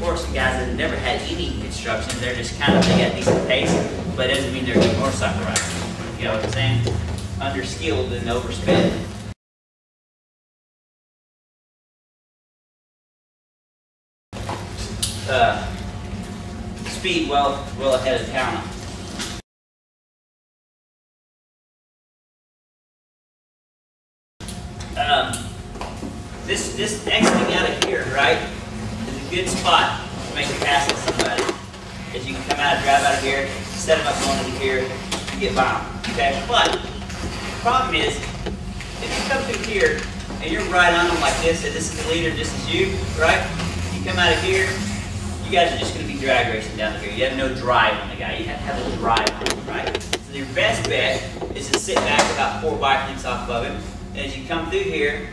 or some guys that have never had any instruction. They're just kind of, they got decent pace, but it doesn't mean they're good motorcycle riders. You know what I'm saying? Underskilled and oversped. Speed well ahead of talent. This exiting out of here, right, is a good spot to make a pass with somebody. As you can come out, drive out of here, set them up going into here, and get by them. Okay, but the problem is, if you come through here and you're right on them like this, and this is the leader, this is you, right? You come out of here, you guys are just going to be drag racing down here. You have no drive on the guy. You have to have a drive on him, right? So your best bet is to sit back about 4 bike lengths off of him. And as you come through here,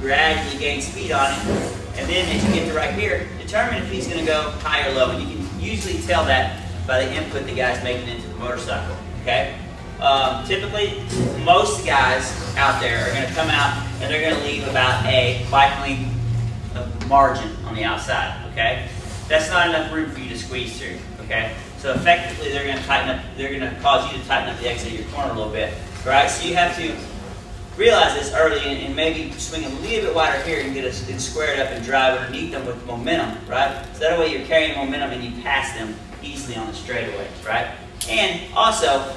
gradually gain speed on him. And then as you get to right here, determine if he's going to go high or low. And you can usually tell that by the input the guy's making into the motorcycle, okay? Typically, most guys out there are going to come out and they're going to leave about a bike length of margin on the outside, okay? That's not enough room for you to squeeze through, okay? So effectively, they're going to tighten up, they're going to cause you to tighten up the exit of your corner a little bit, right? So you have to realize this early and maybe swing a little bit wider here and get it squared up and drive underneath them with momentum, right? So that way you're carrying momentum and you pass them easily on the straightaways, right? And also,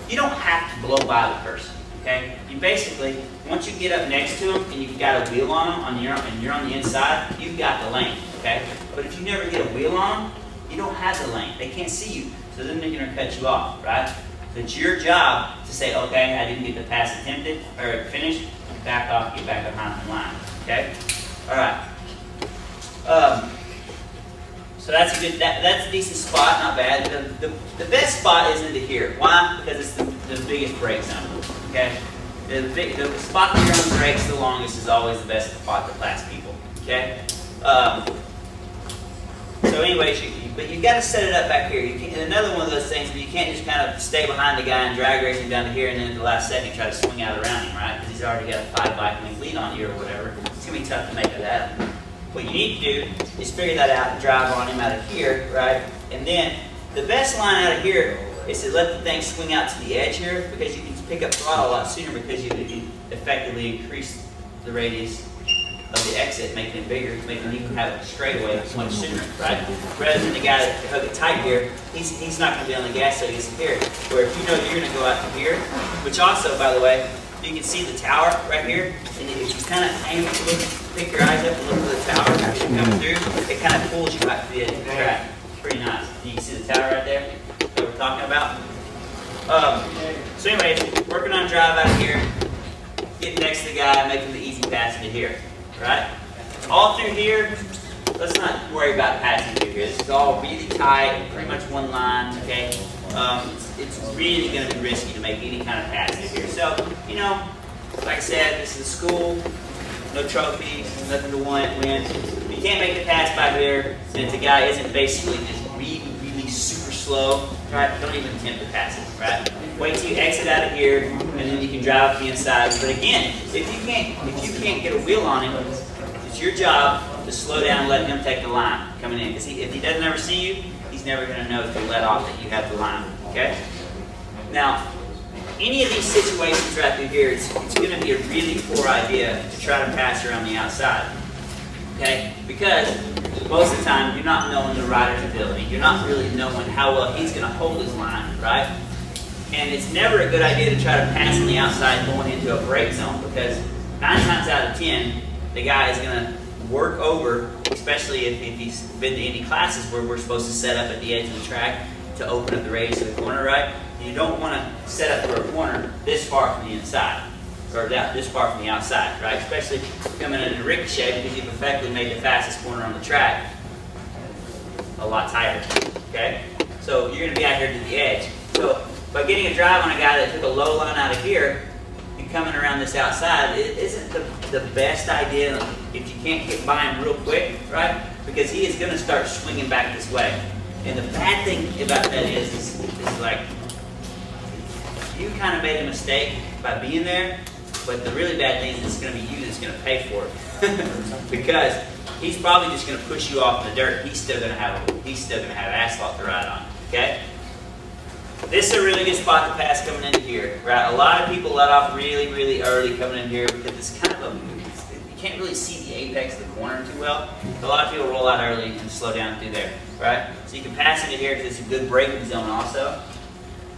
you don't have to blow by the person, okay? You basically, once you get up next to them and you've got a wheel on them and you're on the inside, you've got the lane, okay? But if you never get a wheel on them, you don't have the lane. They can't see you, so then they're gonna cut you off, right? So it's your job to say, okay, I didn't get the pass attempted or finished, back off, get back behind the line, okay? All right. So that's a good, that's a decent spot, not bad. The best spot is into here. Why? Because it's the biggest brake zone, okay? The spot that you're on the brakes the longest is always the best spot to pass people, okay? So anyways, but you've got to set it up back here. You can't, another one of those things where you can't just kind of stay behind the guy and drag race him down to here and then at the last second try to swing out around him, right? Because he's already got a 5 bike length lead on you or whatever. It's going to be tough to make it happen. What you need to do is figure that out and drive on him out of here, right? And then the best line out of here is to let the thing swing out to the edge here because you can pick up throttle a lot sooner because you effectively increase the radius of the exit, making it bigger, making you have it straightaway much sooner, right? Rather than the guy that hook it tight here, he's not going to be on the gas so he gets here. Where if you know you're going to go out from here, which also, by the way, you can see the tower right here, and if you kind of aim to look, pick your eyes up and look for the tower as you come through, it kind of pulls you back to the edge of the track. It's pretty nice. You can see the tower right there that we're talking about. So anyways, working on drive out of here, getting next to the guy, making the easy pass into here. Right? All through here, let's not worry about passing through here. This is all really tight, pretty much one line, okay? It's really going to be risky to make any kind of pass through here. So, you know, like I said, this is a school, no trophies, nothing to win. If you can't make the pass by here, and if the guy isn't basically just really super slow, right? Don't even attempt to pass it, right? Wait till you exit out of here, and then you can drive to the inside. But again, if you can't get a wheel on him, it's your job to slow down and let him take the line coming in. Because if he doesn't ever see you, he's never going to know if you let off that you have the line. Okay? Now, any of these situations right through here, it's going to be a really poor idea to try to pass around the outside. Okay? Because most of the time, you're not knowing the rider's ability. You're not really knowing how well he's going to hold his line, right? And it's never a good idea to try to pass on the outside going into a brake zone because 9 times out of 10, the guy is going to work over, especially if he's been to any classes where we're supposed to set up at the edge of the track to open up the radius of the corner, right? You don't want to set up for a corner this far from the inside, or this far from the outside, right? Especially coming in a ricochet because you've effectively made the fastest corner on the track a lot tighter, okay? So you're going to be out here to the edge. So by getting a drive on a guy that took a low line out of here and coming around this outside, it isn't the best idea if you can't get by him real quick, right? Because he is going to start swinging back this way. And the bad thing about that is like, you kind of made a mistake by being there, but the really bad thing is it's going to be you that's going to pay for it. Because he's probably just going to push you off in the dirt. He's still going to have asphalt to ride on. Okay. This is a really good spot to pass coming into here, right? A lot of people let off really, really early coming in here because it's kind of you can't really see the apex of the corner too well. A lot of people roll out early and slow down through there, right? So you can pass into here because it's a good braking zone also,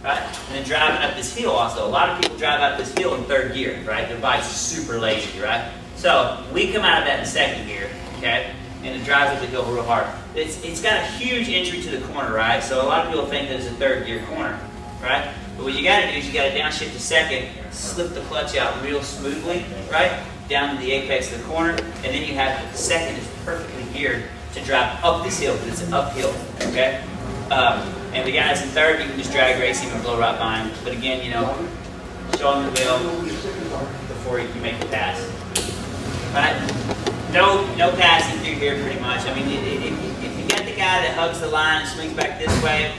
right? And then driving up this hill also. A lot of people drive out this hill in third gear, right? Their bike's super lazy, right? So we come out of that in second gear, okay? And it drives up the hill real hard. It's got a huge entry to the corner, right? So a lot of people think that it's a third gear corner, right? But what you got to do is you got to downshift to second, slip the clutch out real smoothly, right? Down to the apex of the corner, and then you have the second is perfectly geared to drive up this hill because it's an uphill, okay? And the guys in third, you can just drag race him and blow right by him. But again, you know, show him the wheel before you make the pass, right? No passing through here pretty much. I mean, if you got the guy that hugs the line and swings back this way,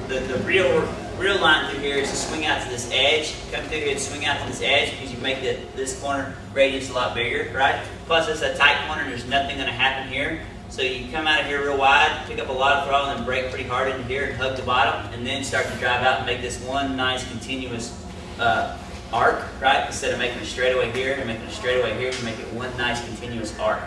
the real line through here is to swing out to this edge. Come through here and swing out to this edge because you make this corner radius a lot bigger, right? Plus it's a tight corner and there's nothing going to happen here. So you come out of here real wide, pick up a lot of throttle and then brake pretty hard into here and hug the bottom and then start to drive out and make this one nice continuous arc, right? Instead of making a straightaway here and making a straightaway here, you make it one nice continuous arc.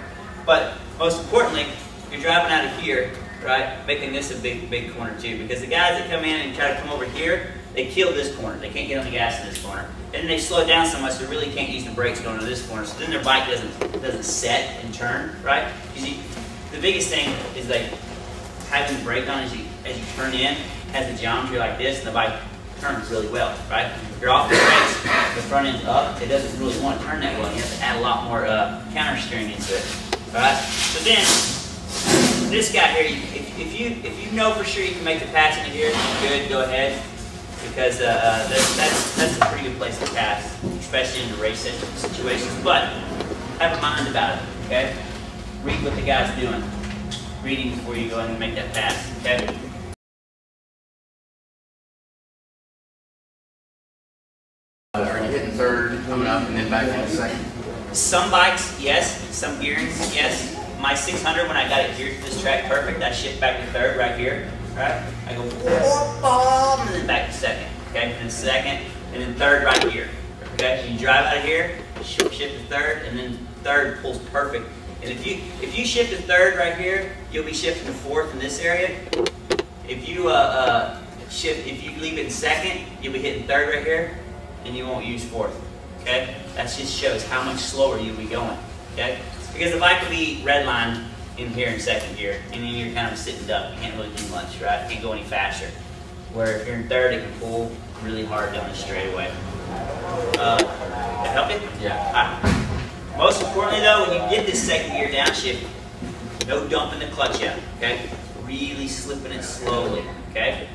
But most importantly, you're driving out of here, right? Making this a big corner too, because the guys that come in and try to come over here, they kill this corner. They can't get on the gas in this corner. And then they slow down so much they really can't use the brakes going to this corner. So then their bike doesn't set and turn, right? The biggest thing is like having the brake on as you turn in has a geometry like this, and the bike turns really well, right? If you're off the brakes, the front end's up, it doesn't really want to turn that well. You have to add a lot more counter steering into it, right? So then, this guy here, if you know for sure you can make the pass into here, good, go ahead, because that's a pretty good place to pass, especially in the race situations. But have a mind about it, okay? Read what the guy's doing. Reading before you go in and make that pass, okay? Are you hitting third, coming up, and then back into second? Some bikes, yes. Some gearings, yes. My 600, when I got it geared to this track perfect, I shift back to third right here, right? I go, and then back to second, okay? And then second, and then third right here, okay? You drive out of here, shift to third, and then third pulls perfect. And if you shift to third right here, you'll be shifting to fourth in this area. If you leave it in second, you'll be hitting third right here, and you won't use fourth, okay? That just shows how much slower you'll be going, okay? Because the bike will be redlined in here in second gear, and then you're kind of sitting duck. You can't really do much, right? You can't go any faster. Where if you're in third, it can pull really hard down the straightaway. That help you? Yeah. Right. Most importantly though, when you get this second gear downshift, no dumping the clutch out, okay? Really slipping it slowly, okay?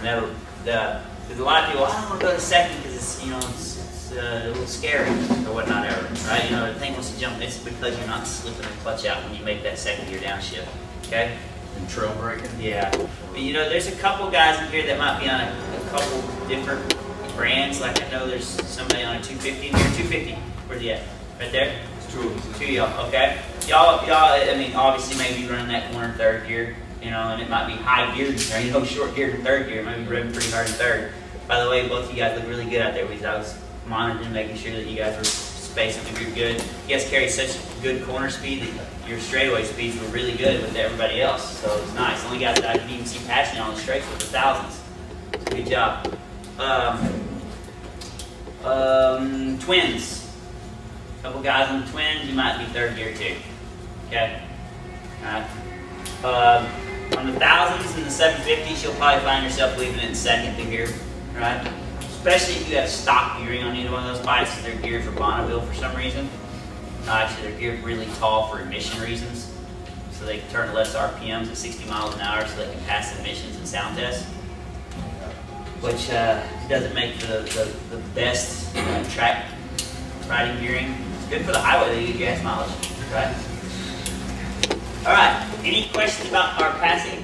And there's a lot of people, I don't want to go to second because it's, you know, it's a little scary or whatnot ever, right? You know, the thing wants to jump, it's because you're not slipping the clutch out when you make that second gear downshift, okay? And trail braking? Yeah. But you know, there's a couple guys in here that might be on a couple different brands. Like I know there's somebody on a 250 in here. 250, where's he at? Right there? It's two of them. Two of y'all, okay? Y'all, I mean, obviously maybe running that corner in third gear, you know, and it might be high geared in third, you know, short geared in third gear, maybe revving pretty hard in third. By the way, both of you guys look really good out there because I was monitoring, making sure that you guys were spacing the group good. You guys carry such good corner speed that your straightaway speeds were really good with everybody else, so it was nice. The only guys that I could even see passing on the straights were the thousands. So good job. Twins. Couple guys on the twins, you might be third gear too. Okay? Alright. On the thousands and the 750s, you'll probably find yourself leaving it in second through here. Right? Especially if you have stock gearing on either one of those bikes, because they're geared for Bonneville for some reason. Actually, they're geared really tall for emission reasons. So they can turn less RPMs at 60 miles an hour so they can pass emissions and sound tests. Which doesn't make for the best track riding gearing. It's good for the highway, they get gas mileage, right? All right, any questions about our passing?